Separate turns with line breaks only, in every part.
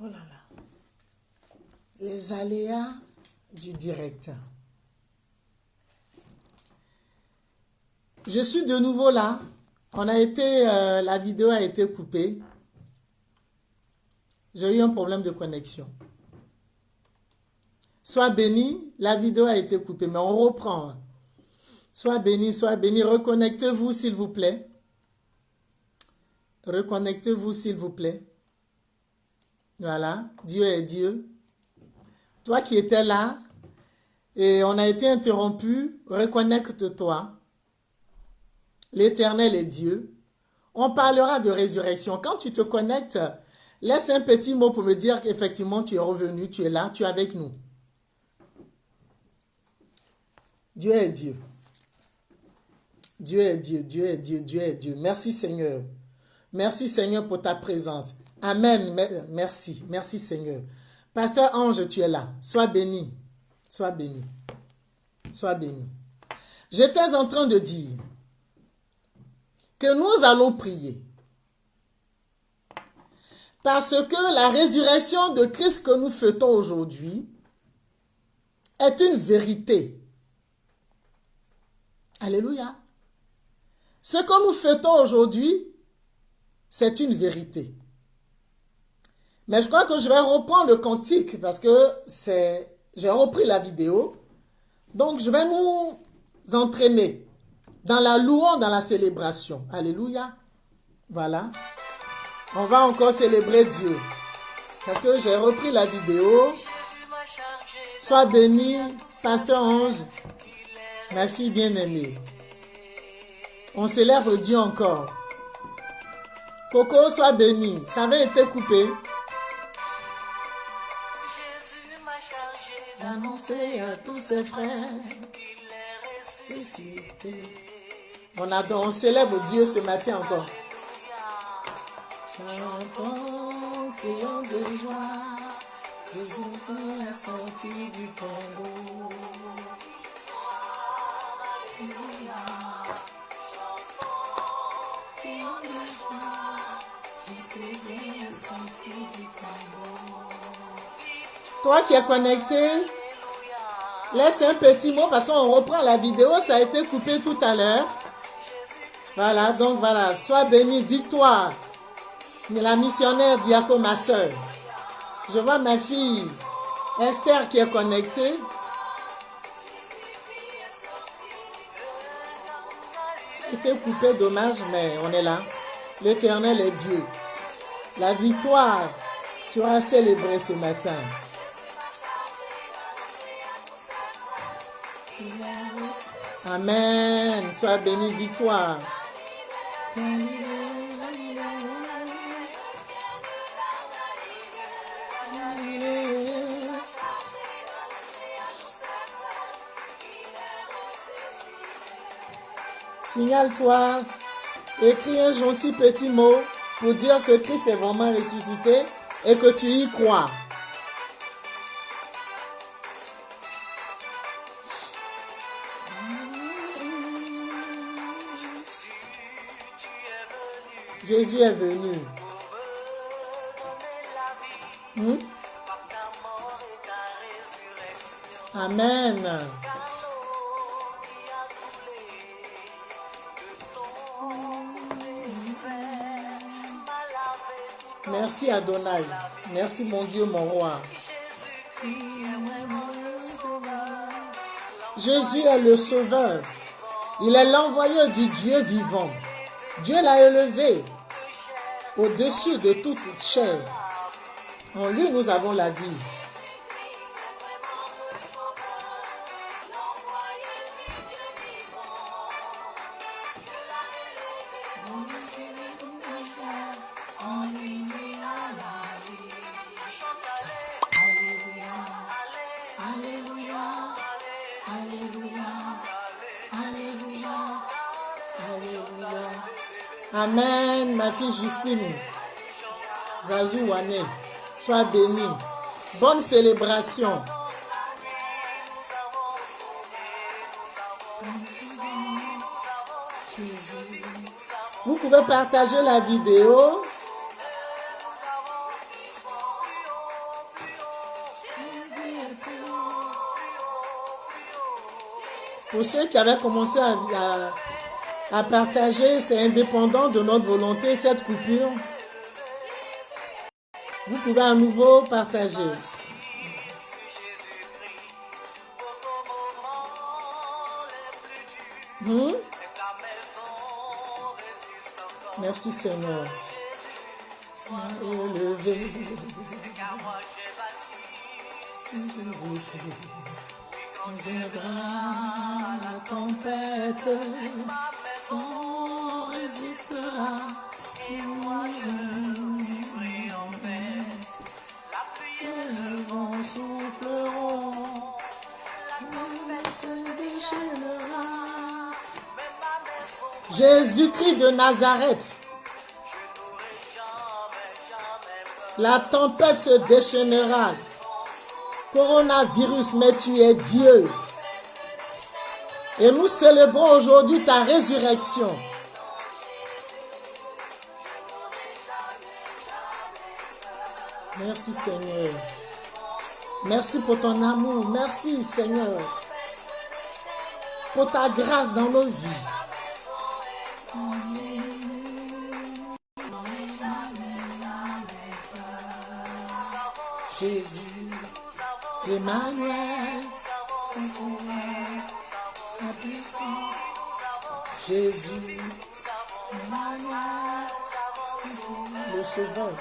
Oh là là. Les aléas du direct. Je suis de nouveau là. La vidéo a été coupée. J'ai eu un problème de connexion. Sois béni, la vidéo a été coupée, mais on reprend. Sois béni, reconnectez-vous s'il vous plaît. Reconnectez-vous s'il vous plaît. Voilà, Dieu est Dieu. Toi qui étais là et on a été interrompu, reconnecte-toi. L'Éternel est Dieu. On parlera de résurrection. Quand tu te connectes, laisse un petit mot pour me dire qu'effectivement tu es revenu, tu es là, tu es avec nous. Dieu est Dieu. Dieu est Dieu, Dieu est Dieu, Dieu est Dieu. Merci Seigneur. Merci Seigneur pour ta présence. Amen. Merci. Merci Seigneur. Pasteur Ange, tu es là. Sois béni. Sois béni. Sois béni. J'étais en train de dire que nous allons prier. Parce que la résurrection de Christ que nous fêtons aujourd'hui est une vérité. Alléluia. Ce que nous fêtons aujourd'hui, c'est une vérité. Mais je crois que je vais reprendre le cantique parce que j'ai repris la vidéo. Donc, je vais nous entraîner dans la louange, dans la célébration. Alléluia. Voilà. On va encore célébrer Dieu. Parce que j'ai repris la vidéo. Sois béni, Pasteur Ange, ma fille bien-aimée. On célèbre Dieu encore. Coco, sois béni. Ça avait été coupé.
Jésus m'a chargé
D'annoncer à tous ses frères
qu'il est ressuscité.
on célèbre Dieu ce matin encore.
Chantons, crions de joie, nous ouvrons la sortie du tombeau. Alléluia. Chantons, crions de joie, Jésus est sorti du tombeau.
Toi qui es connecté, laisse un petit mot parce qu'on reprend la vidéo, ça a été coupé tout à l'heure. Voilà, donc voilà, sois béni, victoire. La missionnaire Diaco, ma soeur. Je vois ma fille Esther qui est connectée. C'était coupé, dommage, mais on est là. L'Éternel est Dieu. La victoire sera célébrée ce matin. Amen. Sois béni, victoire. Signale-toi, écris un gentil petit mot pour dire que Christ est vraiment ressuscité et que tu y crois. Jésus est venu. Amen. Merci Adonai. Merci mon Dieu, mon roi. Jésus est le sauveur. Il est l'envoyé du Dieu vivant. Dieu l'a élevé au-dessus de toute chair. En lui, nous avons la vie. Amen, ma fille Justine. Zazou Wane, sois bénie. Bonne célébration. Vous pouvez partager la vidéo. Pour ceux qui avaient commencé à partager, c'est indépendant de notre volonté, cette coupure. Vous pouvez à nouveau partager. Merci Seigneur. Élevé.
On viendra la tempête, son résistera, et moi je vivrai en paix. La pluie et le vent souffleront, la tempête déchaînera, même ma maison.
Jésus-Christ de Nazareth. La tempête se déchaînera. Coronavirus, mais tu es Dieu. Et nous célébrons aujourd'hui ta résurrection. Merci Seigneur. Merci pour ton amour. Merci Seigneur. Pour ta grâce dans nos vies. Jésus. Emmanuel, son pouvoir, sa puissance. Jésus, Emmanuel, le Sauveur.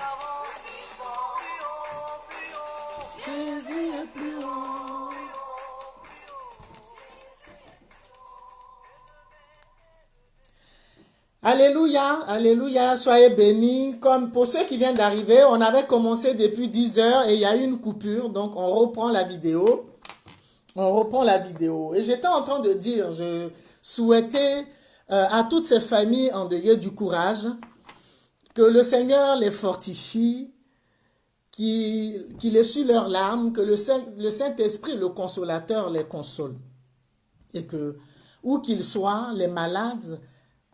Jésus est plus haut. Alléluia, alléluia, soyez bénis. Comme pour ceux qui viennent d'arriver, on avait commencé depuis 10 heures et il y a eu une coupure, donc on reprend la vidéo. On reprend la vidéo. Et j'étais en train de dire, je souhaitais à toutes ces familles endeuillées du courage, que le Seigneur les fortifie, qu'il essuie leurs larmes, que le Saint-Esprit, le consolateur, les console. Et que, où qu'ils soient, les malades,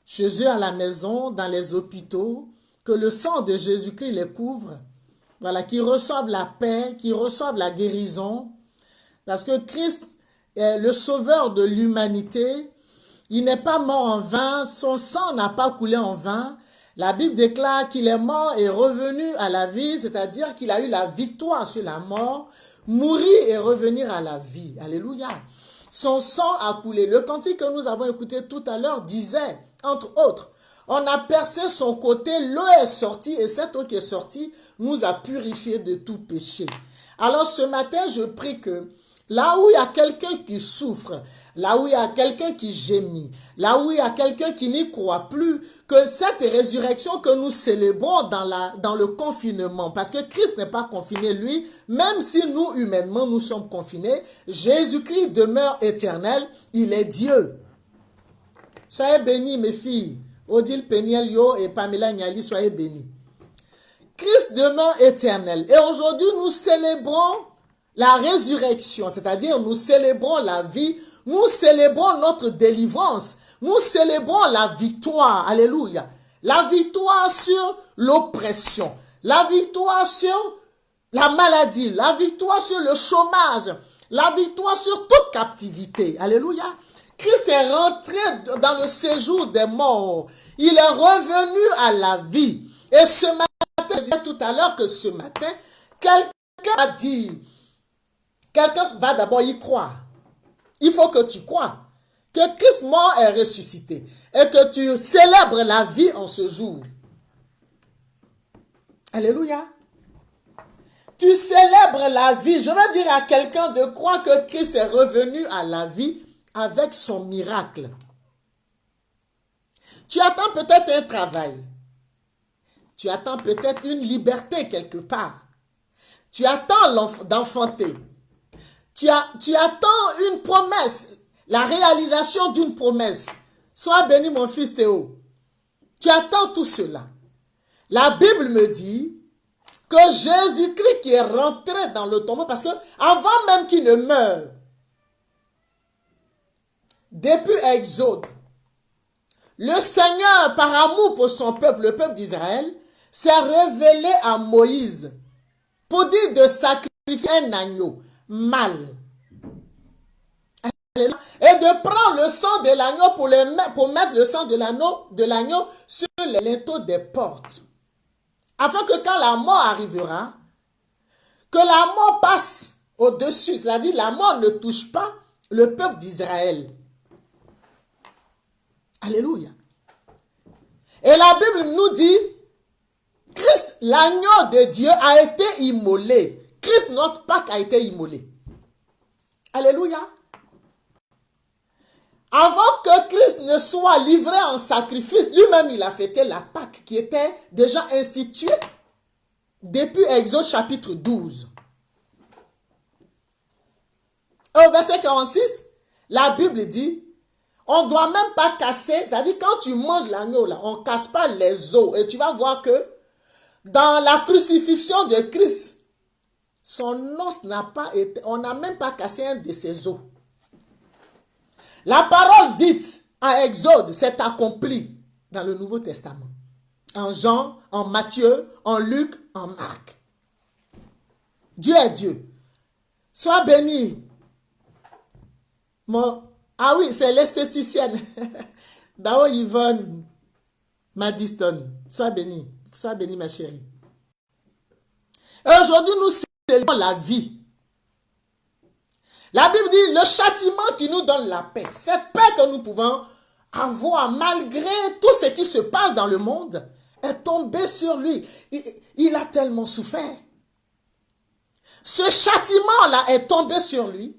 chez eux à la maison, dans les hôpitaux, que le sang de Jésus-Christ les couvre, voilà, qu'ils reçoivent la paix, qu'ils reçoivent la guérison, parce que Christ est le sauveur de l'humanité, il n'est pas mort en vain, son sang n'a pas coulé en vain. La Bible déclare qu'il est mort et revenu à la vie, c'est-à-dire qu'il a eu la victoire sur la mort, mourir et revenir à la vie. Alléluia. Son sang a coulé. Le cantique que nous avons écouté tout à l'heure disait, entre autres, on a percé son côté, l'eau est sortie et cette eau qui est sortie nous a purifiés de tout péché. Alors ce matin, je prie que là où il y a quelqu'un qui souffre, là où il y a quelqu'un qui gémit, là où il y a quelqu'un qui n'y croit plus, que cette résurrection que nous célébrons dans le confinement, parce que Christ n'est pas confiné lui, même si nous humainement nous sommes confinés, Jésus-Christ demeure éternel, il est Dieu. Soyez bénis mes filles, Odile Peniel-Yo et Pamela Niali, soyez bénis. Christ demeure éternel et aujourd'hui nous célébrons la résurrection, c'est-à-dire nous célébrons la vie, nous célébrons notre délivrance, nous célébrons la victoire, alléluia. La victoire sur l'oppression, la victoire sur la maladie, la victoire sur le chômage, la victoire sur toute captivité, alléluia. Christ est rentré dans le séjour des morts, il est revenu à la vie. Et ce matin, je disais tout à l'heure que ce matin, quelqu'un a dit, quelqu'un va d'abord y croire. Il faut que tu crois que Christ mort est ressuscité et que tu célèbres la vie en ce jour. Alléluia. Tu célèbres la vie. Je veux dire à quelqu'un de croire que Christ est revenu à la vie avec son miracle. Tu attends peut-être un travail. Tu attends peut-être une liberté quelque part. Tu attends d'enfanter. Tu attends une promesse, la réalisation d'une promesse. Sois béni mon fils Théo. Tu attends tout cela. La Bible me dit que Jésus-Christ qui est rentré dans le tombeau, parce que avant même qu'il ne meure, depuis Exode, le Seigneur, par amour pour son peuple, le peuple d'Israël, s'est révélé à Moïse pour dire de sacrifier un agneau mâle. et de prendre le sang de l'agneau pour mettre le sang de l'agneau sur les linteaux des portes. Afin que quand la mort arrivera, que la mort passe au-dessus, c'est-à-dire la mort ne touche pas le peuple d'Israël. Alléluia. Et la Bible nous dit, Christ, l'agneau de Dieu, a été immolé. Christ, notre Pâque, a été immolé. Alléluia. Avant que Christ ne soit livré en sacrifice, lui-même il a fêté la Pâque qui était déjà instituée depuis Exode chapitre 12. Au verset 46, la Bible dit, on ne doit même pas casser, c'est-à-dire quand tu manges l'agneau, là, on ne casse pas les os. Et tu vas voir que dans la crucifixion de Christ, son os n'a pas été, on n'a même pas cassé un de ses os. La parole dite en Exode s'est accomplie dans le Nouveau Testament. En Jean, en Matthieu, en Luc, en Marc. Dieu est Dieu. Sois béni. Ah oui, c'est l'esthéticienne. Dao Yvonne Madiston. Sois béni. Sois béni, ma chérie. Et aujourd'hui, nous célébrons la vie. La Bible dit, le châtiment qui nous donne la paix, cette paix que nous pouvons avoir malgré tout ce qui se passe dans le monde, est tombé sur lui. Il a tellement souffert. Ce châtiment-là est tombé sur lui.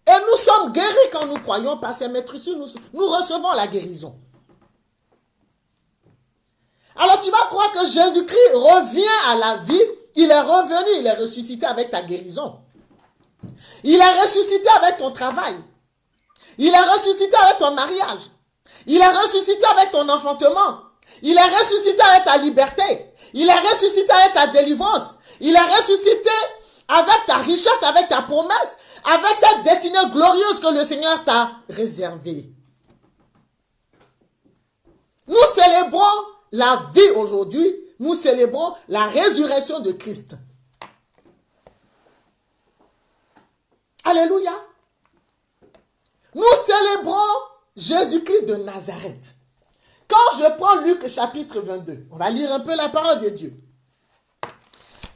Et nous sommes guéris quand nous croyons par ses maîtrises. Nous recevons la guérison. Alors tu vas croire que Jésus-Christ revient à la vie. Il est revenu, il est ressuscité avec ta guérison. Il est ressuscité avec ton travail. Il est ressuscité avec ton mariage. Il est ressuscité avec ton enfantement. Il est ressuscité avec ta liberté. Il est ressuscité avec ta délivrance. Il est ressuscité avec ta richesse, avec ta promesse, avec cette destinée glorieuse que le Seigneur t'a réservée. Nous célébrons la vie aujourd'hui. Nous célébrons la résurrection de Christ. Alléluia. Nous célébrons Jésus-Christ de Nazareth. Quand je prends Luc chapitre 22, on va lire un peu la parole de Dieu.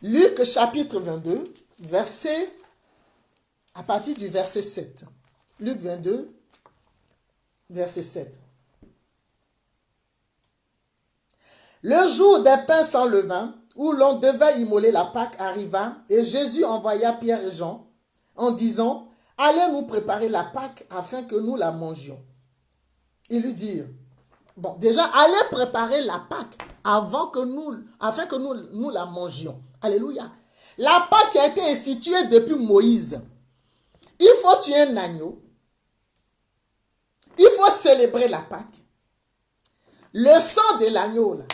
Luc chapitre 22, à partir du verset 7. Luc 22, verset 7. Le jour des pains sans levain, où l'on devait immoler la Pâque, arriva, et Jésus envoya Pierre et Jean, en disant, allez nous préparer la Pâque afin que nous la mangions. Ils lui dirent, bon, déjà, allez préparer la Pâque afin que nous la mangions. Alléluia. La Pâque qui a été instituée depuis Moïse. Il faut tuer un agneau. Il faut célébrer la Pâque. Le sang de l'agneau, là,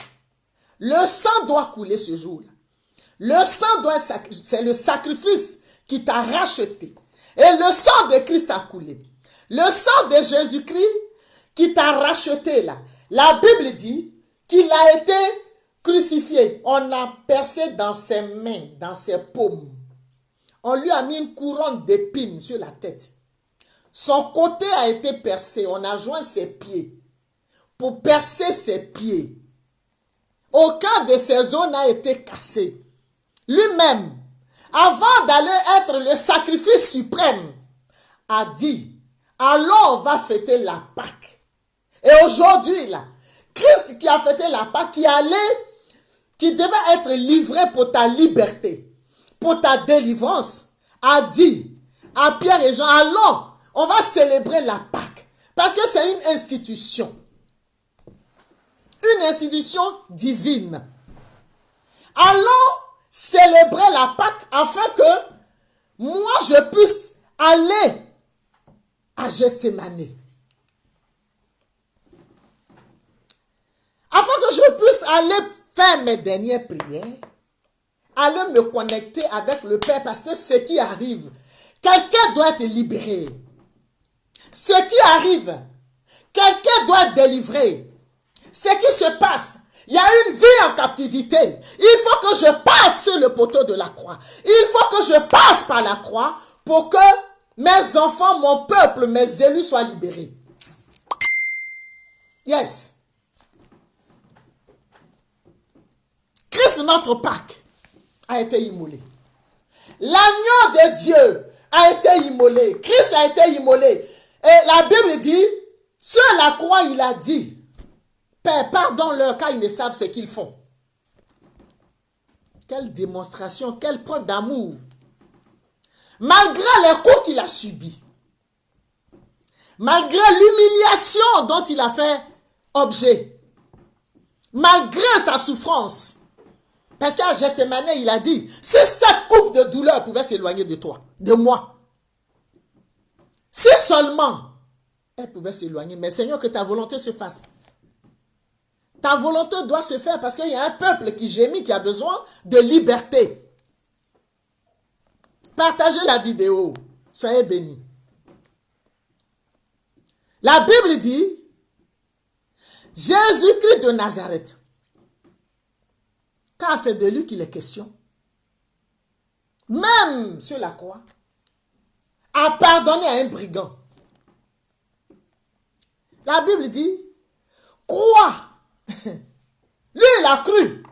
le sang doit couler ce jour-là. Le sang doit être c'est le sacrifice qui t'a racheté. Et le sang de Christ a coulé. Le sang de Jésus-Christ qui t'a racheté là. La Bible dit qu'il a été crucifié. On a percé dans ses mains, dans ses paumes. On lui a mis une couronne d'épines sur la tête. Son côté a été percé. On a joint ses pieds pour percer ses pieds. Aucun de ses os n'a été cassé. Lui-même, avant d'aller être le sacrifice suprême, a dit, allons, on va fêter la Pâque. Et aujourd'hui, là, Christ qui a fêté la Pâque, qui devait être livré pour ta liberté, pour ta délivrance, a dit à Pierre et Jean, allons, on va célébrer la Pâque. Parce que c'est une institution. Une institution divine. Allons célébrer la Pâque afin que moi je puisse aller à Gethsémane. Afin que je puisse aller faire mes dernières prières, aller me connecter avec le Père, parce que ce qui arrive, quelqu'un doit être libéré. Ce qui arrive, quelqu'un doit être délivré. Ce qui se passe, il y a une vie en captivité. Il faut que je passe sur le poteau de la croix. Il faut que je passe par la croix pour que mes enfants, mon peuple, mes élus soient libérés. Yes. Christ, notre Pâques, a été immolé. L'agneau de Dieu a été immolé. Christ a été immolé. Et la Bible dit, sur la croix, il a dit, Père, pardonne-leur car ils ne savent ce qu'ils font. Quelle démonstration, quelle preuve d'amour. Malgré les coups qu'il a subis, malgré l'humiliation dont il a fait objet, malgré sa souffrance, parce qu'à Gethsémane, il a dit, si cette coupe de douleur pouvait s'éloigner de toi, de moi, si seulement elle pouvait s'éloigner, mais Seigneur, que ta volonté se fasse. Ta volonté doit se faire parce qu'il y a un peuple qui gémit, qui a besoin de liberté. Partagez la vidéo. Soyez bénis. La Bible dit, Jésus-Christ de Nazareth, car c'est de lui qu'il est question, même sur la croix, a pardonné à un brigand. La Bible dit, crois. Lui, il a cru.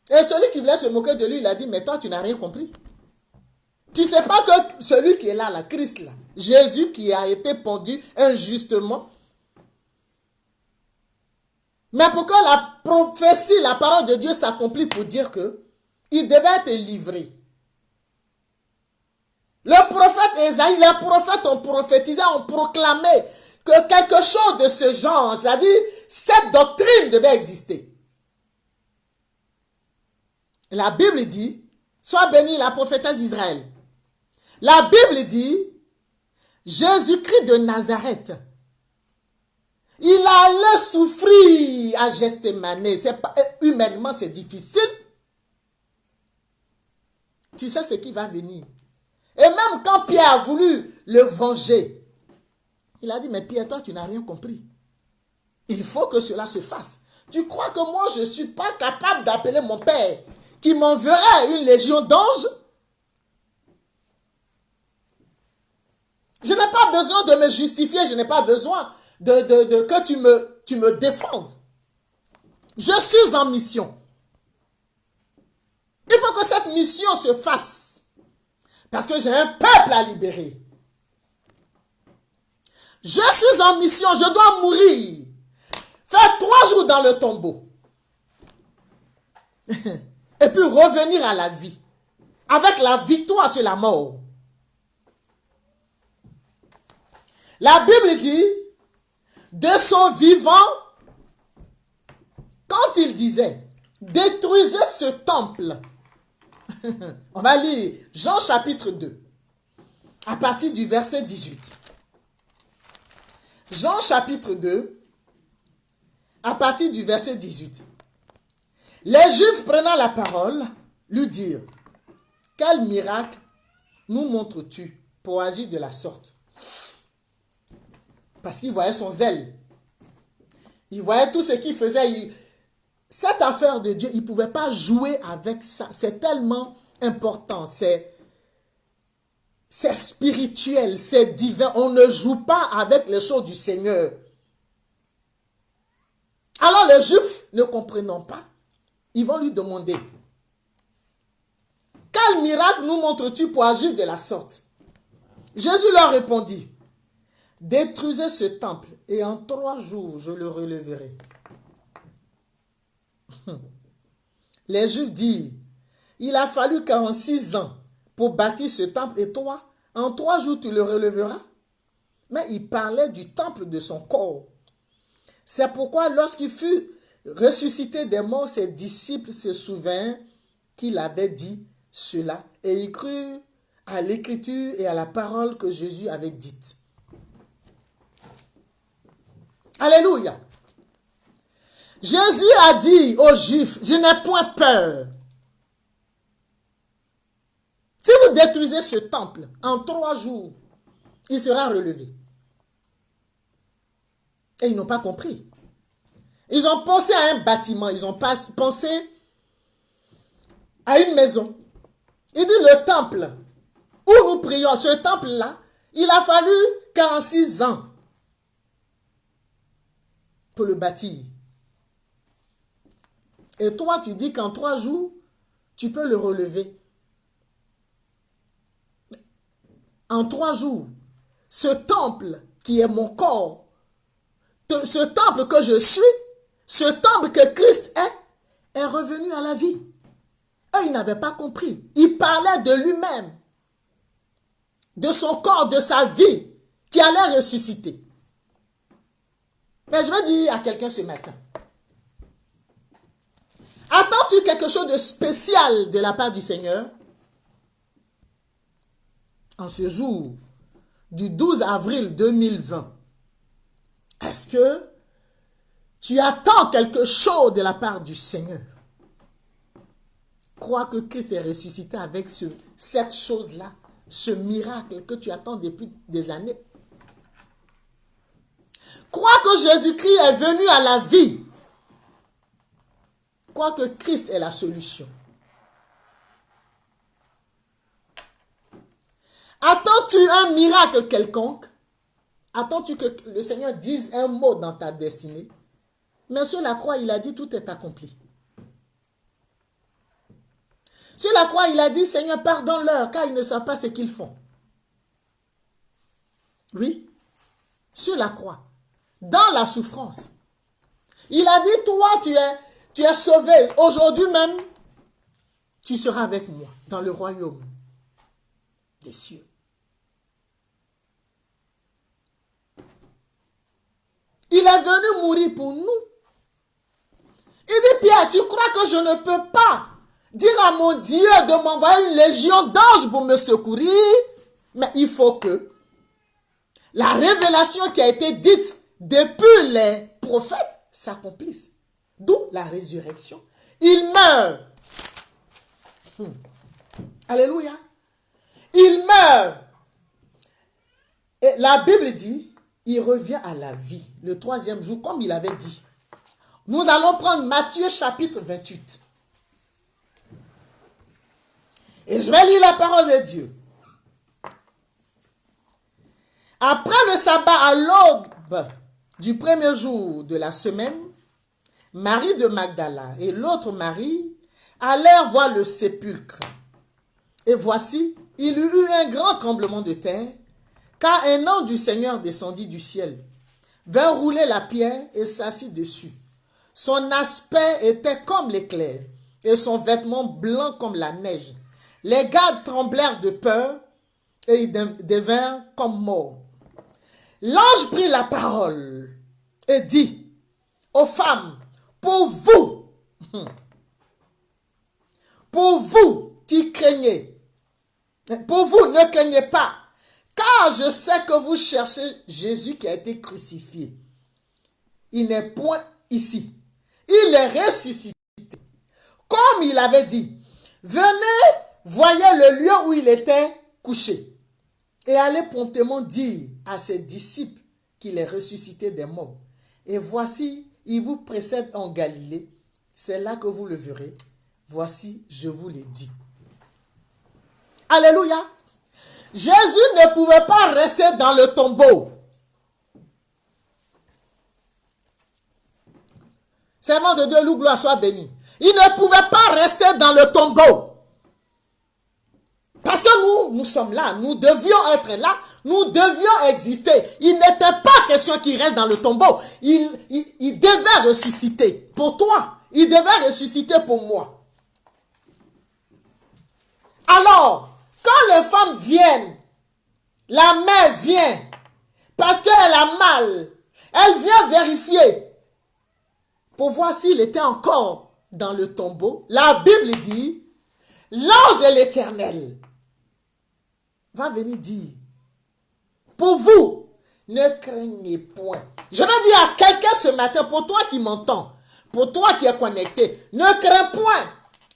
Et celui qui voulait se moquer de lui, il a dit, mais toi, tu n'as rien compris. Tu ne sais pas que celui qui est là, Christ, là, Jésus qui a été pendu injustement, mais pour que la prophétie, la parole de Dieu s'accomplit pour dire que il devait être livré. Le prophète Ésaïe, les prophètes ont prophétisé, ont proclamé que quelque chose de ce genre, c'est-à-dire cette doctrine devait exister. La Bible dit, sois bénie la prophétesse d'Israël. La Bible dit, Jésus-Christ de Nazareth, il allait souffrir à Gethsémane. Humainement, c'est difficile. Tu sais ce qui va venir. Et même quand Pierre a voulu le venger, il a dit, mais Pierre, toi, tu n'as rien compris. Il faut que cela se fasse. Tu crois que moi, je ne suis pas capable d'appeler mon Père qui m'enverrait une légion d'anges? Je n'ai pas besoin de me justifier, je n'ai pas besoin que tu me défendes. Je suis en mission. Il faut que cette mission se fasse. Parce que j'ai un peuple à libérer. Je suis en mission, je dois mourir. Faire 3 jours dans le tombeau. Et puis revenir à la vie. Avec la victoire sur la mort. La Bible dit, de son vivant, quand il disait, détruisez ce temple. On va lire Jean chapitre 2, à partir du verset 18. Jean chapitre 2, à partir du verset 18. Les Juifs prenant la parole, lui dirent, quel miracle nous montres-tu pour agir de la sorte? Parce qu'ils voyaient son zèle. Ils voyaient tout ce qu'il faisait. Cette affaire de Dieu, ils ne pouvaient pas jouer avec ça. C'est tellement important. C'est spirituel, c'est divin. On ne joue pas avec les choses du Seigneur. Alors les Juifs, ne comprenant pas, ils vont lui demander, quel miracle nous montres-tu pour agir de la sorte? Jésus leur répondit, détruisez ce temple et en 3 jours je le releverai. Les Juifs disent, il a fallu 46 ans pour bâtir ce temple et toi, en 3 jours tu le releveras. Mais il parlait du temple de son corps. C'est pourquoi lorsqu'il fut ressuscité des morts, ses disciples se souvinrent qu'il avait dit cela et ils crurent à l'écriture et à la parole que Jésus avait dite. Alléluia. Jésus a dit aux Juifs, je n'ai point peur. Si vous détruisez ce temple, en 3 jours, il sera relevé. Et ils n'ont pas compris. Ils ont pensé à un bâtiment, ils ont pensé à une maison. Il dit le temple, où nous prions, ce temple-là, il a fallu 46 ans pour le bâtir. Et toi, tu dis qu'en 3 jours, tu peux le relever. En 3 jours, ce temple qui est mon corps, ce temple que je suis, ce temple que Christ est revenu à la vie. Et il n'avait pas compris. Il parlait de lui-même, de son corps, de sa vie, qui allait ressusciter. Mais je vais dire à quelqu'un ce matin, attends-tu quelque chose de spécial de la part du Seigneur? En ce jour du 12 avril 2020, est-ce que tu attends quelque chose de la part du Seigneur? Crois que Christ est ressuscité avec cette chose-là, ce miracle que tu attends depuis des années. Crois que Jésus-Christ est venu à la vie. Crois que Christ est la solution. Attends-tu un miracle quelconque? Attends-tu que le Seigneur dise un mot dans ta destinée? Mais sur la croix, il a dit tout est accompli. Sur la croix, il a dit, Seigneur, pardonne-leur, car ils ne savent pas ce qu'ils font. Oui, sur la croix, dans la souffrance. Il a dit, toi, tu es sauvé. Aujourd'hui même, tu seras avec moi dans le royaume des cieux. Il est venu mourir pour nous. Il dit, Pierre, tu crois que je ne peux pas dire à mon Dieu de m'envoyer une légion d'anges pour me secourir? Mais il faut que la révélation qui a été dite depuis les prophètes s'accomplisse. D'où la résurrection. Il meurt. Alléluia. Il meurt. Et la Bible dit, il revient à la vie le 3e jour, comme il avait dit. Nous allons prendre Matthieu chapitre 28. Et je vais lire la parole de Dieu. Après le sabbat à l'aube du premier jour de la semaine, Marie de Magdala et l'autre Marie allèrent voir le sépulcre. Et voici, il y eut un grand tremblement de terre, car un ange du Seigneur descendit du ciel, vint rouler la pierre et s'assit dessus. Son aspect était comme l'éclair, et son vêtement blanc comme la neige. Les gardes tremblèrent de peur, et ils devinrent comme morts. L'ange prit la parole et dit aux femmes, pour vous qui craignez, pour vous ne craignez pas, car je sais que vous cherchez Jésus qui a été crucifié. Il n'est point ici. Il est ressuscité. Comme il avait dit, venez, voyez le lieu où il était couché. Et allez promptement dire à ses disciples qu'il est ressuscité des morts. Et voici, il vous précède en Galilée. C'est là que vous le verrez. Voici, je vous l'ai dit. Alléluia. Jésus ne pouvait pas rester dans le tombeau. Servant de Dieu, loup, gloire soit béni. Il ne pouvait pas rester dans le tombeau. Parce que nous sommes là, nous devions être là, nous devions exister. Il n'était pas question qu'il reste dans le tombeau. Il devait ressusciter pour toi. Il devait ressusciter pour moi. Alors, quand les femmes viennent, la mère vient, parce qu'elle a mal, elle vient vérifier pour voir s'il était encore dans le tombeau. La Bible dit, l'ange de l'Éternel va venir dire, pour vous, ne craignez point. Je vais dire à quelqu'un ce matin, pour toi qui m'entends, pour toi qui es connecté, ne crains point.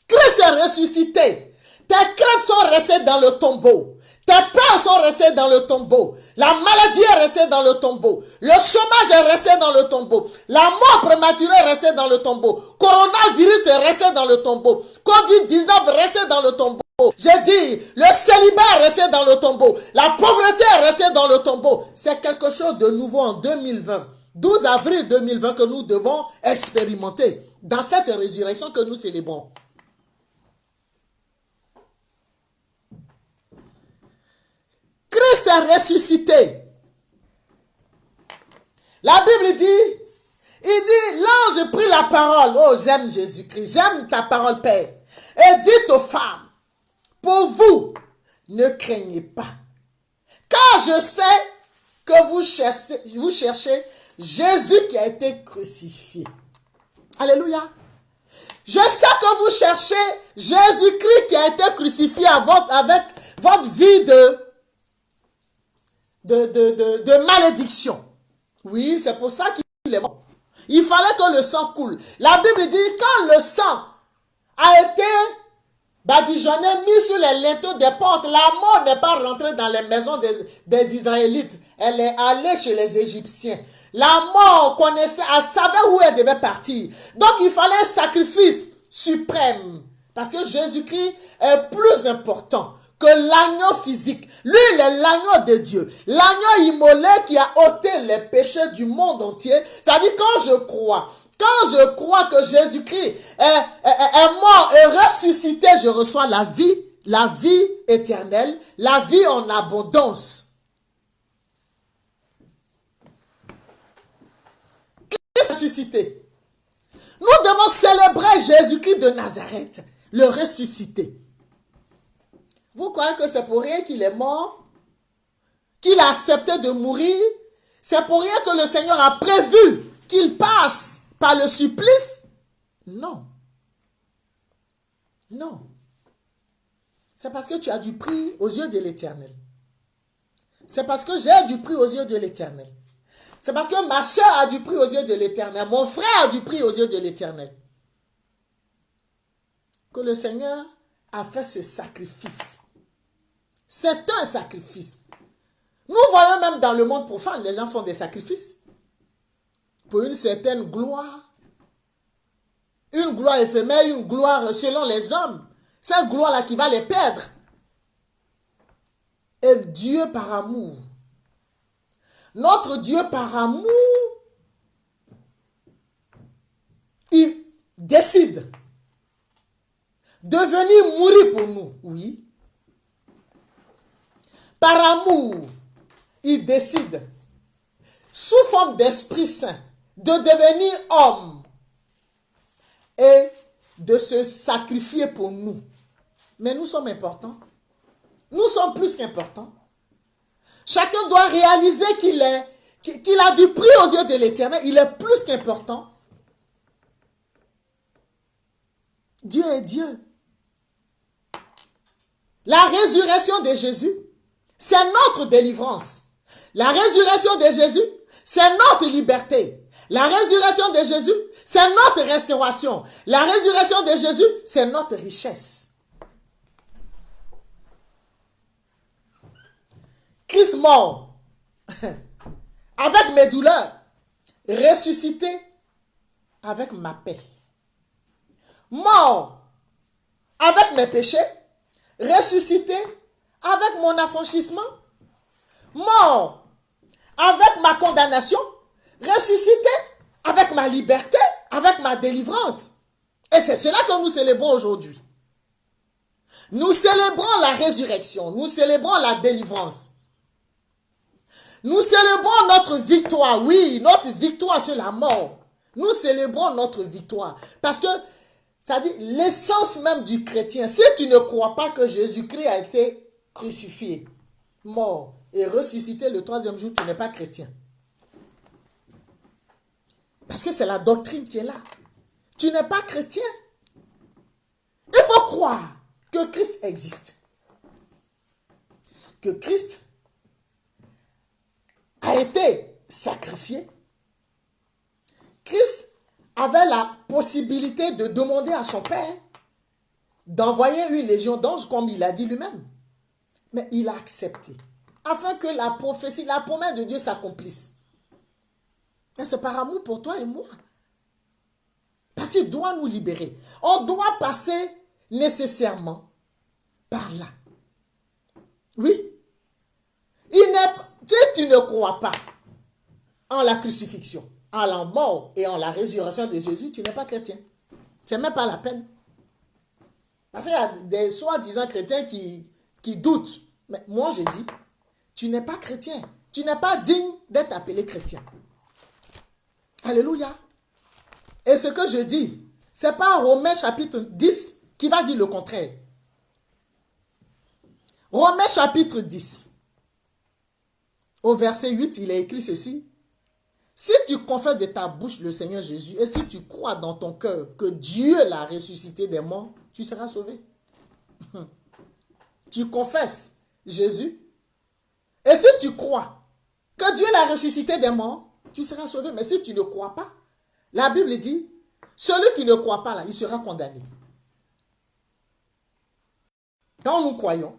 Christ est ressuscité. Tes craintes sont restées dans le tombeau. Tes peurs sont restées dans le tombeau. La maladie est restée dans le tombeau. Le chômage est resté dans le tombeau. La mort prématurée est restée dans le tombeau. Coronavirus est resté dans le tombeau. Covid-19, restez dans le tombeau. J'ai dit, le célibat est resté dans le tombeau. La pauvreté est restée dans le tombeau. C'est quelque chose de nouveau en 2020. 12 avril 2020 que nous devons expérimenter dans cette résurrection que nous célébrons. Christ est ressuscité. La Bible dit, il dit, l'ange prit la parole. Oh, j'aime Jésus-Christ, j'aime ta parole, Père. Et dit aux femmes, pour vous, ne craignez pas. Car je sais que vous cherchez Jésus qui a été crucifié. Alléluia. Je sais que vous cherchez Jésus-Christ qui a été crucifié avec votre vie de malédiction. Oui, c'est pour ça qu'il est mort. Il fallait que le sang coule. La Bible dit, quand le sang a été badigeonné, mis sur les linteaux des portes, la mort n'est pas rentrée dans les maisons des Israélites. Elle est allée chez les Égyptiens. La mort connaissait, elle savait où elle devait partir. Donc il fallait un sacrifice suprême. Parce que Jésus-Christ est plus important que l'agneau physique. Lui, il est l'agneau de Dieu. L'agneau immolé qui a ôté les péchés du monde entier. C'est-à-dire quand je crois que Jésus-Christ est mort et ressuscité, je reçois la vie éternelle, la vie en abondance. Christ est ressuscité. Nous devons célébrer Jésus-Christ de Nazareth, le ressuscité. Vous croyez que c'est pour rien qu'il est mort? Qu'il a accepté de mourir? C'est pour rien que le Seigneur a prévu qu'il passe par le supplice? Non. Non. C'est parce que tu as du prix aux yeux de l'Éternel. C'est parce que j'ai du prix aux yeux de l'Éternel. C'est parce que ma soeur a du prix aux yeux de l'Éternel. Mon frère a du prix aux yeux de l'Éternel. Que le Seigneur a fait ce sacrifice. C'est un sacrifice. Nous voyons même dans le monde profane, les gens font des sacrifices. Pour une certaine gloire. Une gloire éphémère, une gloire selon les hommes. Cette gloire-là qui va les perdre. Et Dieu par amour. Notre Dieu par amour, il décide de venir mourir pour nous. Oui. Par amour, il décide, sous forme d'Esprit Saint, de devenir homme et de se sacrifier pour nous. Mais nous sommes importants. Nous sommes plus qu'importants. Chacun doit réaliser qu'il a du prix aux yeux de l'Éternel. Il est plus qu'important. Dieu est Dieu. La résurrection de Jésus, c'est notre délivrance. La résurrection de Jésus, c'est notre liberté. La résurrection de Jésus, c'est notre restauration. La résurrection de Jésus, c'est notre richesse. Christ mort, avec mes douleurs, ressuscité avec ma paix. Mort, avec mes péchés, ressuscité avec mon affranchissement. Mort, avec ma condamnation, ressuscité avec ma liberté, avec ma délivrance. Et c'est cela que nous célébrons aujourd'hui. Nous célébrons la résurrection, nous célébrons la délivrance. Nous célébrons notre victoire, oui, notre victoire sur la mort. Nous célébrons notre victoire. Parce que, ça dit, l'essence même du chrétien, si tu ne crois pas que Jésus-Christ a été crucifié, mort et ressuscité le troisième jour, tu n'es pas chrétien. Parce que c'est la doctrine qui est là. Tu n'es pas chrétien. Il faut croire que Christ existe. Que Christ a été sacrifié. Christ avait la possibilité de demander à son Père d'envoyer une légion d'anges, comme il a dit lui-même. Mais il a accepté, afin que la prophétie, la promesse de Dieu s'accomplisse. Et c'est par amour pour toi et moi. Parce qu'il doit nous libérer. On doit passer nécessairement par là. Oui. Si tu ne crois pas en la crucifixion, en la mort et en la résurrection de Jésus, tu n'es pas chrétien. C'est même pas la peine. Parce qu'il y a des soi-disant chrétiens qui doutent. Mais moi, je dis, tu n'es pas chrétien. Tu n'es pas digne d'être appelé chrétien. Alléluia. Et ce que je dis, ce n'est pas Romains chapitre 10 qui va dire le contraire. Romains chapitre 10, au verset 8, il est écrit ceci. Si tu confesses de ta bouche le Seigneur Jésus et si tu crois dans ton cœur que Dieu l'a ressuscité des morts, tu seras sauvé. Tu confesses Jésus et si tu crois que Dieu l'a ressuscité des morts, tu seras sauvé. Mais si tu ne crois pas, la Bible dit, celui qui ne croit pas là, il sera condamné. Quand nous croyons,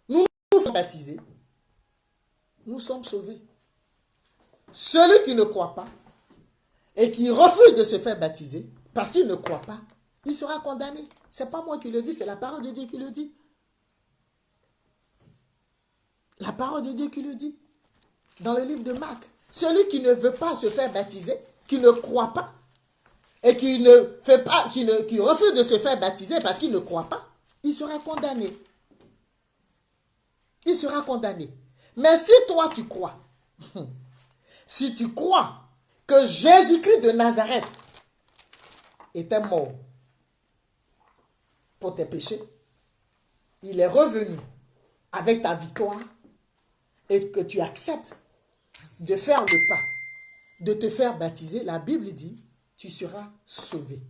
nous nous faisons baptiser, nous sommes sauvés. Celui qui ne croit pas et qui refuse de se faire baptiser parce qu'il ne croit pas, il sera condamné. Ce n'est pas moi qui le dis, c'est la parole de Dieu qui le dit. La parole de Dieu qui le dit. Dans le livre de Marc, celui qui ne veut pas se faire baptiser, qui ne croit pas et qui refuse de se faire baptiser parce qu'il ne croit pas, il sera condamné. Il sera condamné. Mais si toi tu crois, si tu crois que Jésus-Christ de Nazareth était mort pour tes péchés, il est revenu avec ta victoire et que tu acceptes de faire le pas, de te faire baptiser, la Bible dit, tu seras sauvé.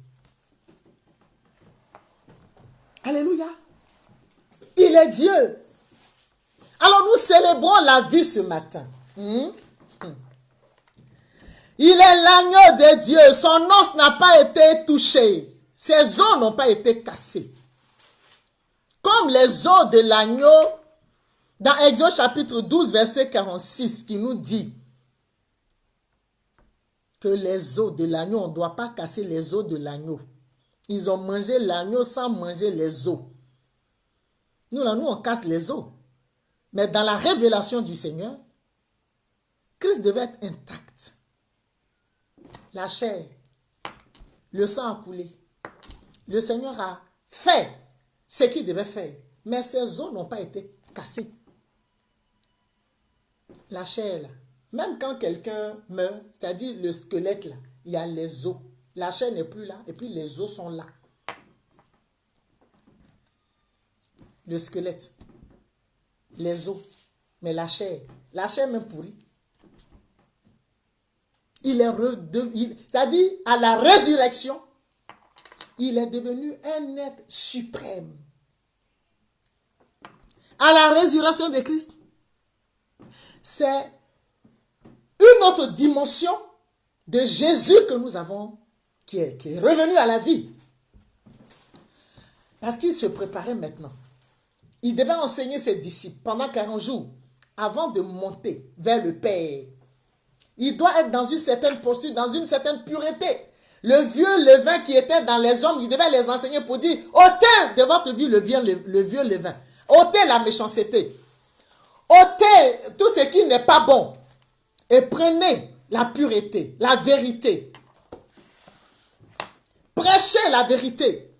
Alléluia. Il est Dieu. Alors nous célébrons la vie ce matin. Il est l'agneau de Dieu. Son os n'a pas été touché. Ses os n'ont pas été cassés. Comme les os de l'agneau dans Exode chapitre 12, verset 46, qui nous dit que les os de l'agneau, on ne doit pas casser les os de l'agneau. Ils ont mangé l'agneau sans manger les os. Nous, là, nous, on casse les os. Mais dans la révélation du Seigneur, Christ devait être intact. La chair, le sang a coulé. Le Seigneur a fait ce qu'il devait faire. Mais ses os n'ont pas été cassés. La chair, là, même quand quelqu'un meurt, c'est-à-dire le squelette, là, il y a les os. La chair n'est plus là et puis les os sont là. Le squelette, les os, mais la chair même pourrie. C'est-à-dire à la résurrection, il est devenu un être suprême. À la résurrection de Christ, c'est une autre dimension de Jésus que nous avons, qui est revenu à la vie. Parce qu'il se préparait maintenant. Il devait enseigner ses disciples pendant 40 jours avant de monter vers le Père. Il doit être dans une certaine posture, dans une certaine pureté. Le vieux levain qui était dans les hommes, il devait les enseigner pour dire, ôtez de votre vie le vieux levain. Ôtez la méchanceté. Ôtez tout ce qui n'est pas bon. Et prenez la pureté, la vérité. Prêchez la vérité.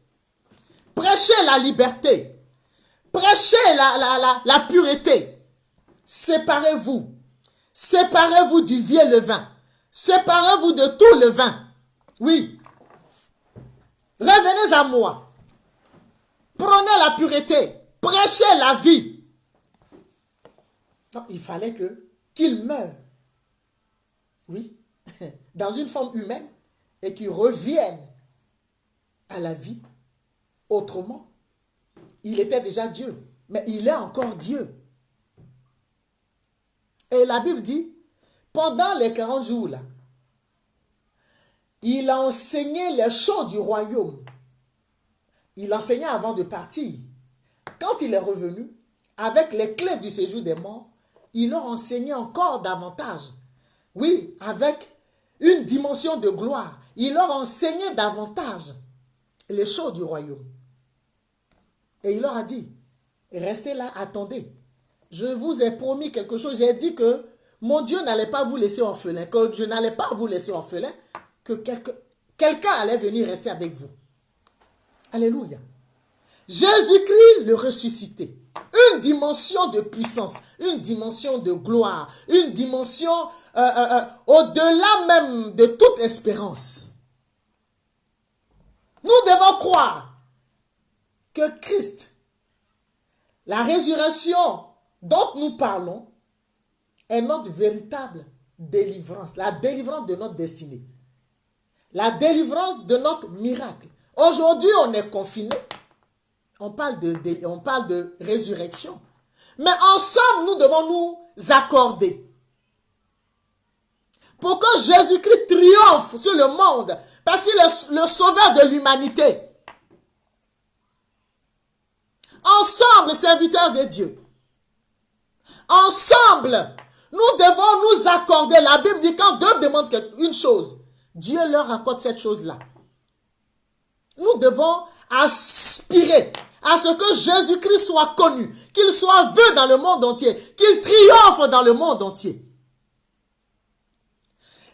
Prêchez la liberté. Prêchez la pureté. Séparez-vous. Séparez-vous du vieux levain. Séparez-vous de tout levain. Oui. Revenez à moi. Prenez la pureté. Prêchez la vie. Non, il fallait qu'il meure. Oui. Dans une forme humaine. Et qu'il revienne à la vie. Autrement, il était déjà Dieu. Mais il est encore Dieu. Et la Bible dit, pendant les 40 jours là, il a enseigné les choses du royaume. Il enseignait avant de partir. Quand il est revenu, avec les clés du séjour des morts, il leur enseignait encore davantage. Oui, avec une dimension de gloire. Il leur enseignait davantage les choses du royaume. Et il leur a dit, restez là, attendez. Je vous ai promis quelque chose. J'ai dit que mon Dieu n'allait pas vous laisser orphelin, que je n'allais pas vous laisser orphelin, que quelqu'un allait venir rester avec vous. Alléluia. Jésus-Christ le ressuscité. Une dimension de puissance, une dimension de gloire, une dimension au-delà même de toute espérance. Nous devons croire que Christ, la résurrection dont nous parlons, est notre véritable délivrance, la délivrance de notre destinée, la délivrance de notre miracle. Aujourd'hui, on est confiné, on parle de résurrection, mais ensemble, nous devons nous accorder pour que Jésus-Christ triomphe sur le monde, parce qu'il est le sauveur de l'humanité. Ensemble, serviteurs de Dieu, ensemble, nous devons nous accorder. La Bible dit quand deux demandent une chose, Dieu leur accorde cette chose-là. Nous devons aspirer à ce que Jésus-Christ soit connu, qu'il soit vu dans le monde entier, qu'il triomphe dans le monde entier.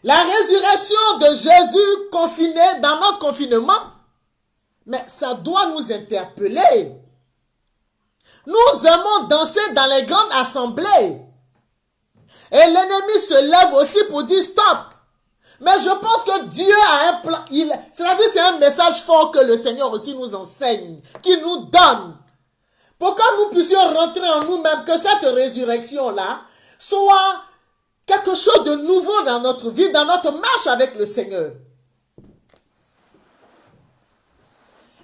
La résurrection de Jésus confiné dans notre confinement, mais ça doit nous interpeller. Nous aimons danser dans les grandes assemblées. Et l'ennemi se lève aussi pour dire stop. Mais je pense que Dieu a un plan. C'est-à-dire c'est un message fort que le Seigneur aussi nous enseigne, qu'il nous donne. Pour que nous puissions rentrer en nous-mêmes, que cette résurrection-là soit quelque chose de nouveau dans notre vie, dans notre marche avec le Seigneur.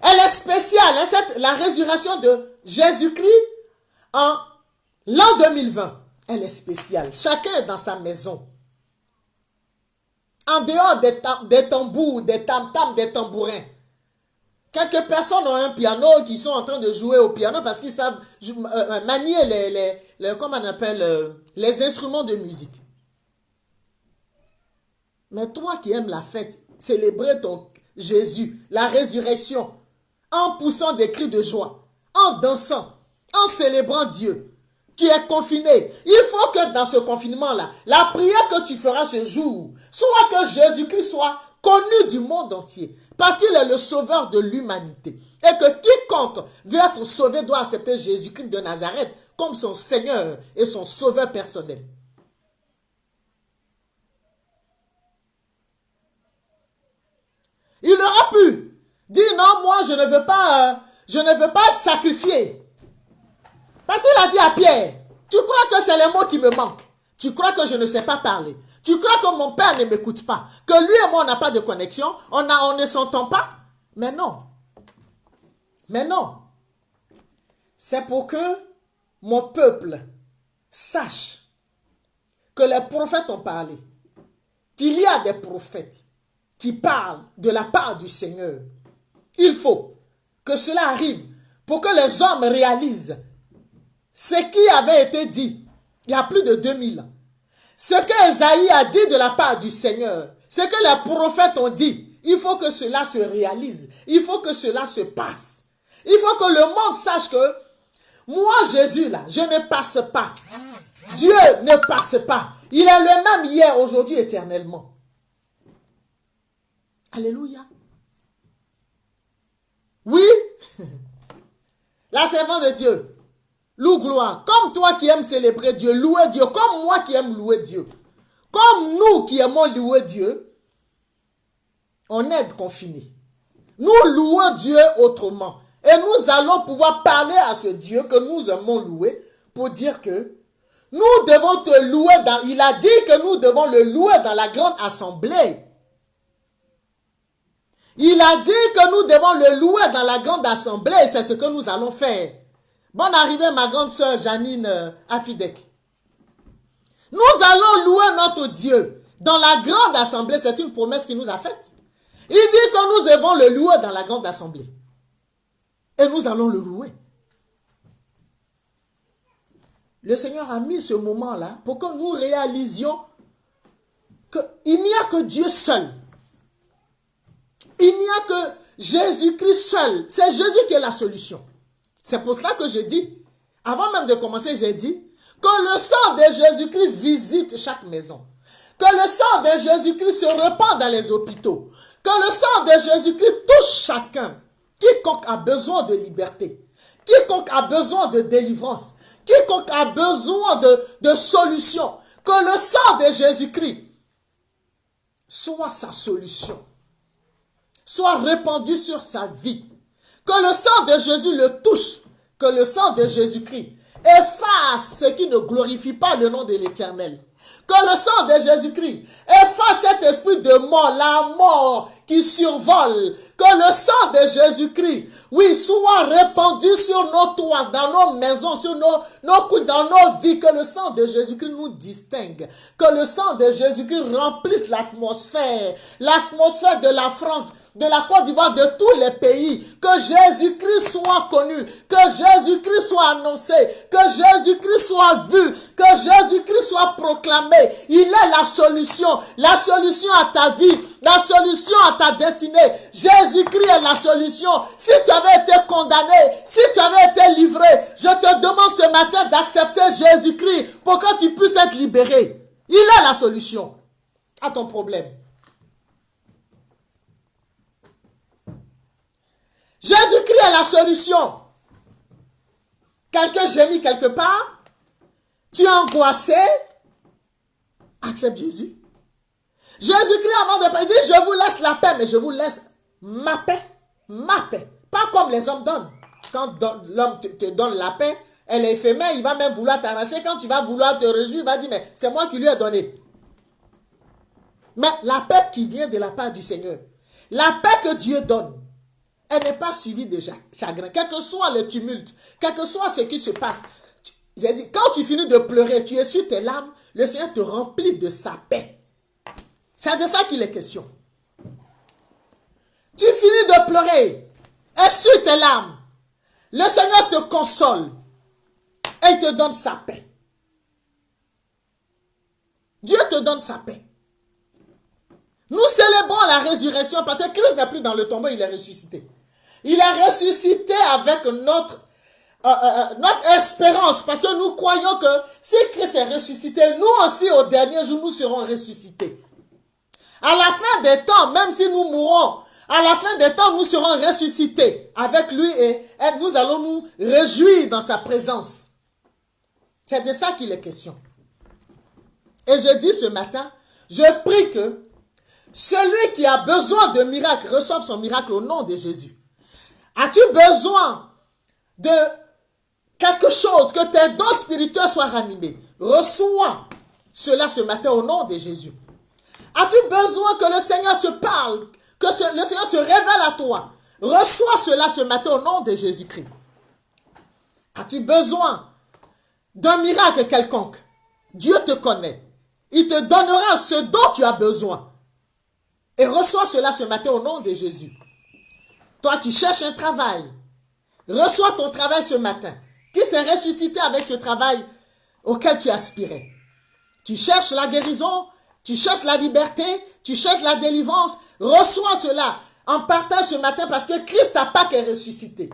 Elle est spéciale, hein, la résurrection de Jésus-Christ en l'an 2020. Elle est spéciale. Chacun est dans sa maison. En dehors des tambours, des tam-tams, des tambourins. Quelques personnes ont un piano qui sont en train de jouer au piano parce qu'ils savent manier comment on appelle, les instruments de musique. Mais toi qui aimes la fête, célébrer ton Jésus, la résurrection, en poussant des cris de joie, en dansant, en célébrant Dieu, tu es confiné. Il faut que dans ce confinement-là, la prière que tu feras ce jour, soit que Jésus-Christ soit connu du monde entier, parce qu'il est le sauveur de l'humanité. Et que quiconque veut être sauvé doit accepter Jésus-Christ de Nazareth comme son Seigneur et son sauveur personnel. Il aurait pu dire non, moi je ne veux pas être sacrifié. Parce qu'il a dit à Pierre, tu crois que c'est les mots qui me manquent? Tu crois que je ne sais pas parler? Tu crois que mon père ne m'écoute pas? Que lui et moi, on n'a pas de connexion? On ne s'entend pas? Mais non. Mais non. C'est pour que mon peuple sache que les prophètes ont parlé. Qu'il y a des prophètes qui parlent de la part du Seigneur. Il faut que cela arrive pour que les hommes réalisent ce qui avait été dit il y a plus de 2000 ans. Ce que Esaïe a dit de la part du Seigneur, ce que les prophètes ont dit, il faut que cela se réalise. Il faut que cela se passe. Il faut que le monde sache que moi, Jésus, là, je ne passe pas. Dieu ne passe pas. Il est le même hier, aujourd'hui, éternellement. Alléluia. Oui, la servante de Dieu. Loue gloire, comme toi qui aimes célébrer Dieu, louer Dieu, comme moi qui aime louer Dieu, comme nous qui aimons louer Dieu, on est confinés. Nous louons Dieu autrement. Et nous allons pouvoir parler à ce Dieu que nous aimons louer pour dire que nous devons te louer il a dit que nous devons le louer dans la grande assemblée. Il a dit que nous devons le louer dans la grande assemblée et c'est ce que nous allons faire. Bonne arrivée, ma grande sœur Janine Afidek. Nous allons louer notre Dieu dans la grande assemblée. C'est une promesse qu'il nous a faite. Il dit que nous devons le louer dans la grande assemblée. Et nous allons le louer. Le Seigneur a mis ce moment-là pour que nous réalisions qu'il n'y a que Dieu seul. Il n'y a que Jésus-Christ seul. C'est Jésus qui est la solution. C'est pour cela que je dis, avant même de commencer, j'ai dit que le sang de Jésus-Christ visite chaque maison. Que le sang de Jésus-Christ se répand dans les hôpitaux. Que le sang de Jésus-Christ touche chacun. Quiconque a besoin de liberté. Quiconque a besoin de délivrance. Quiconque a besoin de solution. Que le sang de Jésus-Christ soit sa solution. Soit répandu sur sa vie. Que le sang de Jésus le touche. Que le sang de Jésus-Christ efface ce qui ne glorifie pas le nom de l'Éternel. Que le sang de Jésus-Christ efface cet esprit de mort, la mort qui survole. Que le sang de Jésus-Christ, oui, soit répandu sur nos toits, dans nos maisons, sur nos coudes, dans nos vies. Que le sang de Jésus-Christ nous distingue. Que le sang de Jésus-Christ remplisse l'atmosphère de la France, de la Côte d'Ivoire, de tous les pays. Que Jésus-Christ soit connu. Que Jésus-Christ soit annoncé. Que Jésus-Christ soit vu. Que Jésus-Christ soit proclamé. Il est la solution à ta vie, la solution à ta destinée. Jésus-Christ est la solution. Si tu avais été condamné, si tu avais été livré, je te demande ce matin d'accepter Jésus-Christ pour que tu puisses être libéré. Il est la solution à ton problème. Jésus-Christ est la solution. Quelqu'un gémit quelque part, tu es angoissé, accepte Jésus. Jésus-Christ, avant de parler, dit, je vous laisse la paix, mais je vous laisse ma paix. Ma paix. Pas comme les hommes donnent. Quand l'homme te donne la paix, elle est éphémère, il va même vouloir t'arracher. Quand tu vas vouloir te réjouir, il va dire, mais c'est moi qui lui ai donné. Mais la paix qui vient de la part du Seigneur, la paix que Dieu donne, elle n'est pas suivie de chagrin. Quel que soit le tumulte, quel que soit ce qui se passe, j'ai dit, quand tu finis de pleurer, tu essuies tes larmes, le Seigneur te remplit de sa paix. C'est de ça qu'il est question. Tu finis de pleurer, essuie tes larmes, le Seigneur te console et il te donne sa paix. Dieu te donne sa paix. Nous célébrons la résurrection parce que Christ n'est plus dans le tombeau, il est ressuscité. Il est ressuscité avec notre espérance, parce que nous croyons que si Christ est ressuscité, nous aussi au dernier jour, nous serons ressuscités. À la fin des temps, même si nous mourons, à la fin des temps, nous serons ressuscités avec lui et nous allons nous réjouir dans sa présence. C'est de ça qu'il est question. Et je dis ce matin, je prie que celui qui a besoin de miracle reçoive son miracle au nom de Jésus. As-tu besoin de quelque chose, que tes dons spirituels soient ranimés? Reçois cela ce matin au nom de Jésus. As-tu besoin que le Seigneur te parle, que le Seigneur se révèle à toi? Reçois cela ce matin au nom de Jésus-Christ. As-tu besoin d'un miracle quelconque? Dieu te connaît. Il te donnera ce dont tu as besoin. Et reçois cela ce matin au nom de Jésus. Toi qui cherches un travail, reçois ton travail ce matin. Qui s'est ressuscité avec ce travail auquel tu aspirais. Tu cherches la guérison, tu cherches la liberté, tu cherches la délivrance. Reçois cela en partage ce matin parce que Christ ta Pâque est ressuscité.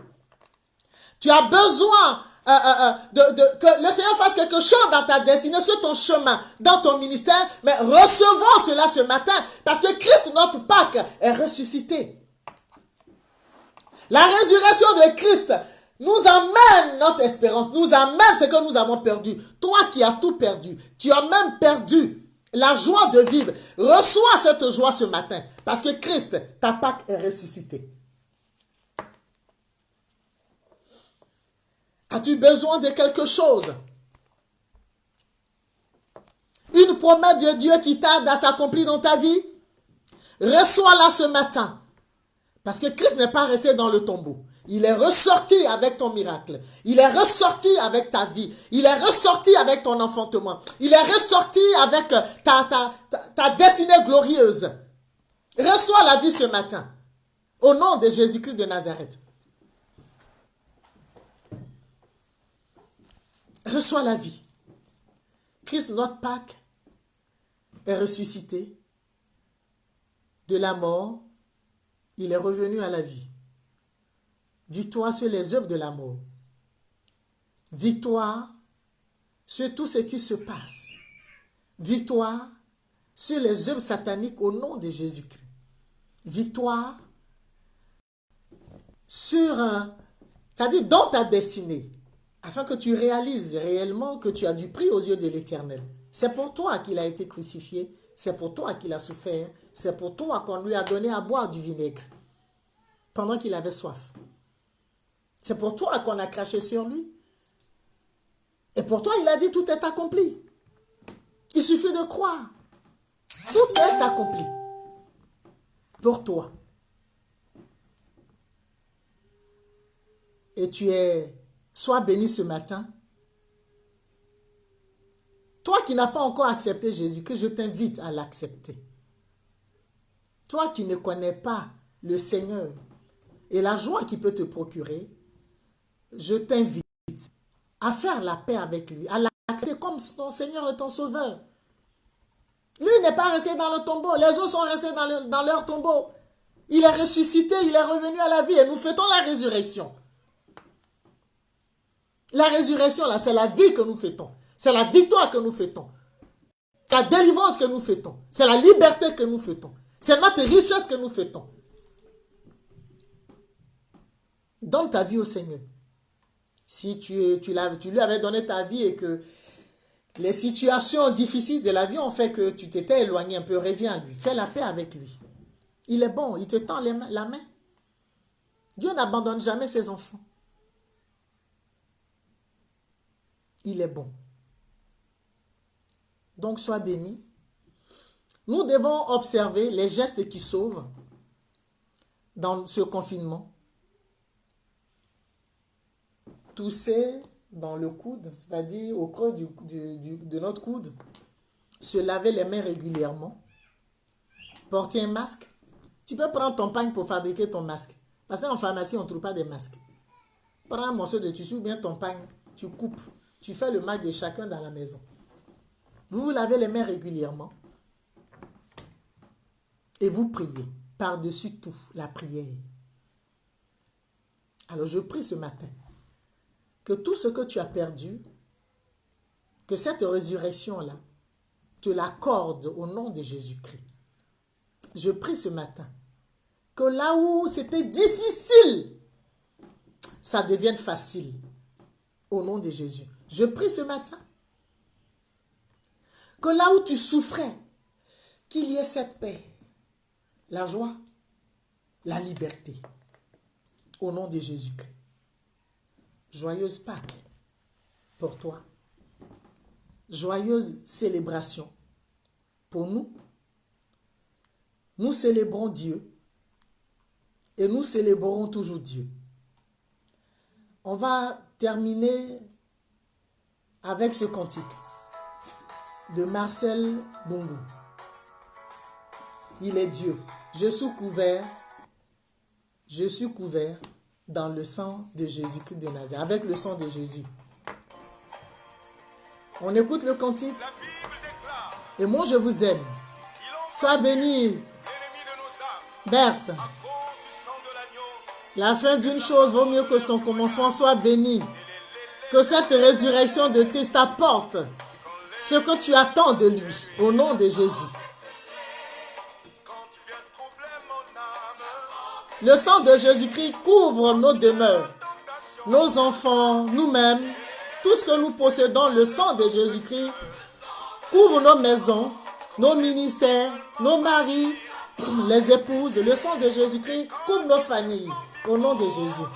Tu as besoin que le Seigneur fasse quelque chose dans ta destinée, sur ton chemin, dans ton ministère, mais recevons cela ce matin parce que Christ, notre Pâque, est ressuscité. La résurrection de Christ nous amène notre espérance, nous amène ce que nous avons perdu. Toi qui as tout perdu, tu as même perdu la joie de vivre. Reçois cette joie ce matin parce que Christ, ta Pâque, est ressuscité. As-tu besoin de quelque chose? Une promesse de Dieu qui tarde à s'accomplir dans ta vie? Reçois-la ce matin. Parce que Christ n'est pas resté dans le tombeau. Il est ressorti avec ton miracle. Il est ressorti avec ta vie. Il est ressorti avec ton enfantement. Il est ressorti avec ta destinée glorieuse. Reçois la vie ce matin. Au nom de Jésus-Christ de Nazareth. Reçois la vie. Christ, notre Pâque, est ressuscité de la mort, il est revenu à la vie. Victoire sur les œuvres de la mort. Victoire sur tout ce qui se passe. Victoire sur les œuvres sataniques au nom de Jésus-Christ. Victoire sur, c'est-à-dire dans ta destinée, afin que tu réalises réellement que tu as du prix aux yeux de l'Éternel. C'est pour toi qu'il a été crucifié, c'est pour toi qu'il a souffert, c'est pour toi qu'on lui a donné à boire du vinaigre pendant qu'il avait soif. C'est pour toi qu'on a craché sur lui. Et pour toi, il a dit tout est accompli. Il suffit de croire. Tout est accompli. Pour toi. Et sois béni ce matin. Toi qui n'as pas encore accepté Jésus, que je t'invite à l'accepter. Toi qui ne connais pas le Seigneur et la joie qu'il peut te procurer, je t'invite à faire la paix avec lui, à l'accepter comme ton Seigneur et ton Sauveur. Lui n'est pas resté dans le tombeau, les autres sont restés dans leur tombeau. Il est ressuscité, il est revenu à la vie et nous fêtons la résurrection. La résurrection, là, c'est la vie que nous fêtons. C'est la victoire que nous fêtons. C'est la délivrance que nous fêtons. C'est la liberté que nous fêtons. C'est notre richesse que nous fêtons. Donne ta vie au Seigneur. Si tu lui avais donné ta vie et que les situations difficiles de la vie ont fait que tu t'étais éloigné un peu, reviens à lui. Fais la paix avec lui. Il est bon, il te tend la main. Dieu n'abandonne jamais ses enfants. Il est bon. Donc sois béni. Nous devons observer les gestes qui sauvent dans ce confinement. Tousser dans le coude, c'est-à-dire au creux de notre coude. Se laver les mains régulièrement. Porter un masque. Tu peux prendre ton pagne pour fabriquer ton masque. Parce qu'en pharmacie, on ne trouve pas de masques. Prends un morceau de tissu ou bien ton pagne. Tu coupes. Tu fais le masque de chacun dans la maison. Vous vous lavez les mains régulièrement. Et vous priez. Par-dessus tout, la prière. Alors je prie ce matin que tout ce que tu as perdu, que cette résurrection-là, te l'accorde au nom de Jésus-Christ. Je prie ce matin que là où c'était difficile, ça devienne facile au nom de Jésus. Je prie ce matin que là où tu souffrais, qu'il y ait cette paix, la joie, la liberté au nom de Jésus-Christ. Joyeuse Pâques pour toi. Joyeuse célébration pour nous. Nous célébrons Dieu et nous célébrerons toujours Dieu. On va terminer avec ce cantique de Marcel Bongo. Il est Dieu. Je suis couvert dans le sang de Jésus-Christ de Nazareth, avec le sang de Jésus. On écoute le cantique. Et moi, je vous aime. Sois béni, Berthe. La fin d'une chose vaut mieux que son commencement. Sois béni. Que cette résurrection de Christ apporte ce que tu attends de lui, au nom de Jésus. Le sang de Jésus-Christ couvre nos demeures, nos enfants, nous-mêmes, tout ce que nous possédons. Le sang de Jésus-Christ couvre nos maisons, nos ministères, nos maris, les épouses. Le sang de Jésus-Christ couvre nos familles, au nom de Jésus.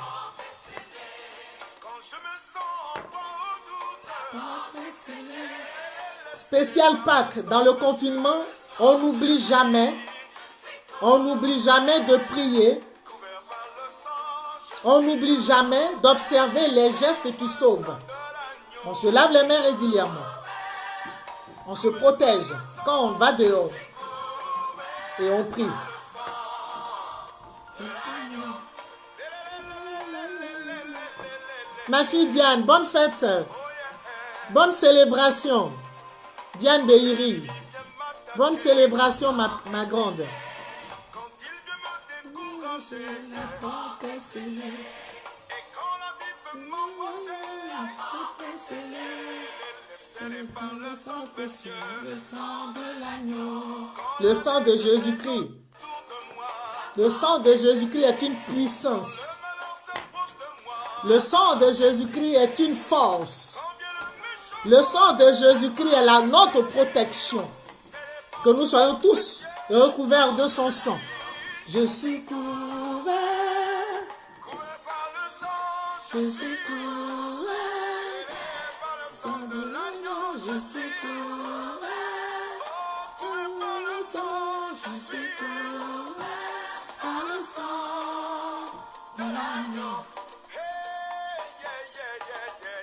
Spécial Pâques, dans le confinement, on n'oublie jamais de prier. On n'oublie jamais d'observer les gestes qui sauvent. On se lave les mains régulièrement. On se protège quand on va dehors. Et on prie. Ma fille Diane, bonne fête. Bonne célébration. Diane Beiri. Bonne célébration, ma grande.
Quand il veut me décourager, la porte est scellée. Et quand la vie veut m'embrasser, la porte est scellée. Scellée par le sang précieux, le sang de l'agneau.
Le sang de Jésus-Christ. Le sang de Jésus-Christ est une puissance. Le sang de Jésus-Christ est une force. Le sang de Jésus-Christ est notre protection. Que nous soyons tous recouverts de son sang. Je suis couvert. Je suis couvert.
Par le sang de l'agneau,
Je suis couvert.
par le sang, je suis couvert.
Par le sang de l'agneau.
Hey, yeah, yeah, yeah, yeah,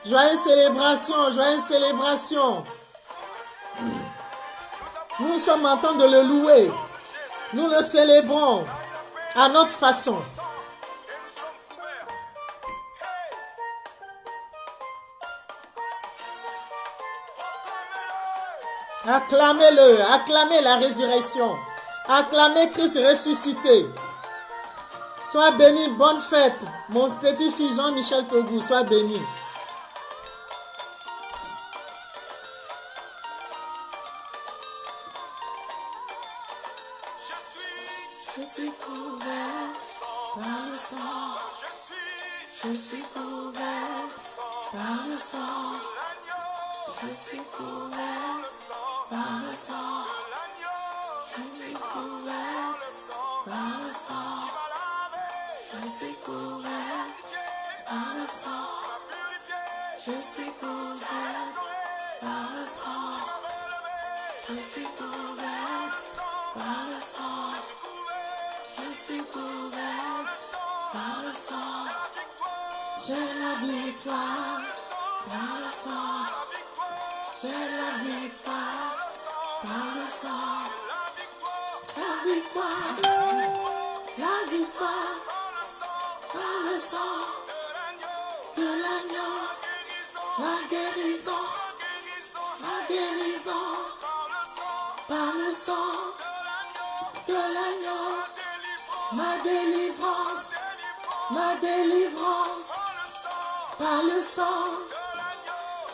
yeah.
Joyeuse célébration, joyeuse célébration. Nous sommes en train de le louer. Nous le célébrons à notre façon.
Et nous sommes couverts.
Acclamez-le, acclamez la résurrection. Acclamez Christ ressuscité. Sois béni, bonne fête. Mon petit-fils Jean-Michel Togou, sois béni.
Je suis couvert par le sang. Je suis couvert par le sang. Je suis couvert par le sang. Je suis couvert par le sang. Je suis couvert par le sang. Je suis couvert par le sang. Je suis couvert par le sang. Je suis couvert par le sang. J'ai la victoire par le sang. J'ai la victoire par le sang. La victoire, la victoire par le sang de l'agneau. La guérison, la guérison par le sang de l'agneau. Ma délivrance, ma délivrance par le sang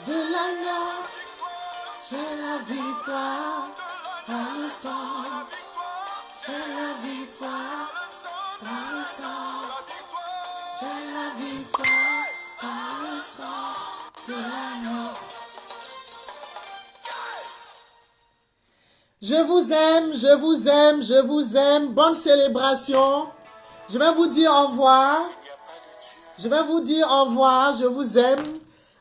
de l'agneau. J'ai la victoire par le sang. J'ai la victoire par le sang. J'ai la victoire par le sang de l'agneau.
Je vous aime, je vous aime, je vous aime. Bonne célébration. Je vais vous dire au revoir. Je vais vous dire au revoir, je vous aime.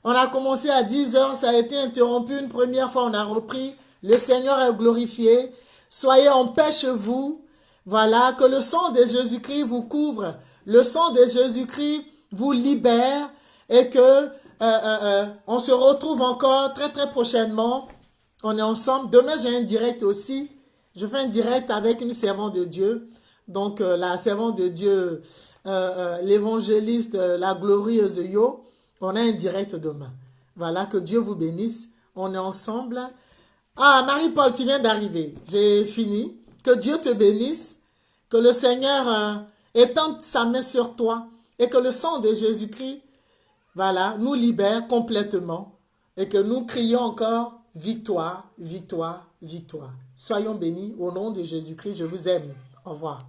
On a commencé à 10 heures, ça a été interrompu une première fois, on a repris. Le Seigneur est glorifié. Soyez en paix chez vous. Voilà, que le sang de Jésus-Christ vous couvre. Le sang de Jésus-Christ vous libère. Et que on se retrouve encore très très prochainement. On est ensemble. Demain, j'ai un direct aussi. Je fais un direct avec une servante de Dieu. Donc, la servante de Dieu, l'évangéliste, la glorieuse Yo. On a un direct demain. Voilà, que Dieu vous bénisse. On est ensemble. Ah, Marie-Paul, tu viens d'arriver. J'ai fini. Que Dieu te bénisse. Que le Seigneur étende sa main sur toi. Et que le sang de Jésus-Christ, voilà, nous libère complètement. Et que nous crions encore victoire, victoire, victoire. Soyons bénis au nom de Jésus-Christ. Je vous aime. Au revoir.